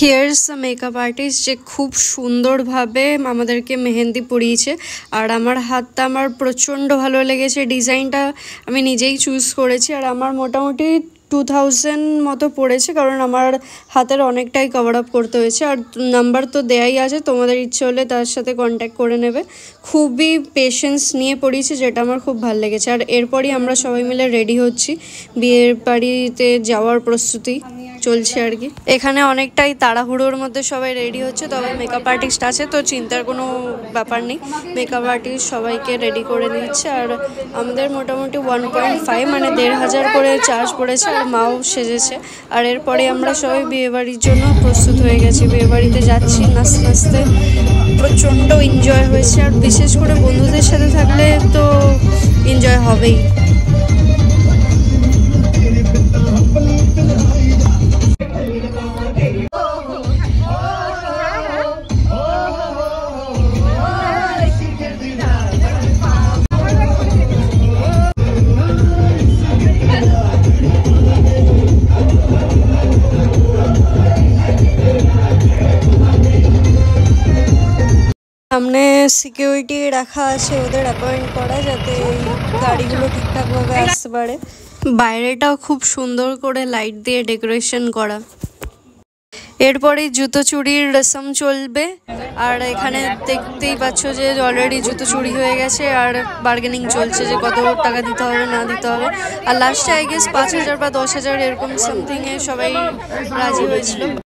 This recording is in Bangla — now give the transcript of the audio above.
হিয়ার্স আ মেকআপ আর্টিস্ট যে খুব সুন্দরভাবে আমাদেরকে মেহেন্দি পরিয়েছে। আর আমার হাতটা আমার প্রচণ্ড ভালো লেগেছে, ডিজাইনটা আমি নিজেই চুজ করেছি। আর আমার মোটামুটি 2000 মতো পড়েছে, কারণ আমার হাতের অনেকটাই কভার আপ করতে হয়েছে। আর নাম্বার তো দেয়াই আছে, তোমাদের ইচ্ছে হলে তার সাথে কন্ট্যাক্ট করে নেবে। খুবই পেশেন্স নিয়ে পড়িয়েছে, যেটা আমার খুব ভালো লেগেছে। আর এরপরই আমরা সবাই মিলে রেডি হচ্ছি, বিয়ের বাড়িতে যাওয়ার প্রস্তুতি চলছে আর কি। এখানে অনেকটাই তাড়াহুড়োর মধ্যে সবাই রেডি হচ্ছে, তবে মেকআপ আর্টিস্ট আছে তো চিন্তার কোনো ব্যাপার নেই। মেকআপ আর্টিস্ট সবাইকে রেডি করে দিচ্ছে। আর আমাদের মোটামুটি 1.5 মানে 1500 করে চার্জ পড়েছে। আর মাও সেজেছে। আর এরপরে আমরা সবাই বিয়েবাড়ির জন্য প্রস্তুত হয়ে গেছি, বিয়েবাড়িতে যাচ্ছি। নাচতে নাচতে প্রচণ্ড এনজয় হয়েছে। আর বিশেষ করে বন্ধুদের সাথে থাকলে তো এনজয় হবেই। সামনে সিকিউরিটি রাখা আছে, ওদের অ্যাপয়েন্ট করা, যাতে গাড়িগুলো ঠিকঠাকভাবে আসতে পারে। বাইরেটাও খুব সুন্দর করে লাইট দিয়ে ডেকোরেশন করা। এরপরে জুতো চুরির রসম চলবে। আর এখানে দেখতেই পাচ্ছ যে অলরেডি জুতো চুরি হয়ে গেছে, আর বার্গেনিং চলছে যে কত টাকা দিতে হবে না দিতে হবে। আর লাস্টে আই গেস 5000 বা 10,000 এরকম সামথিংয়ে সবাই রাজি হয়েছিল।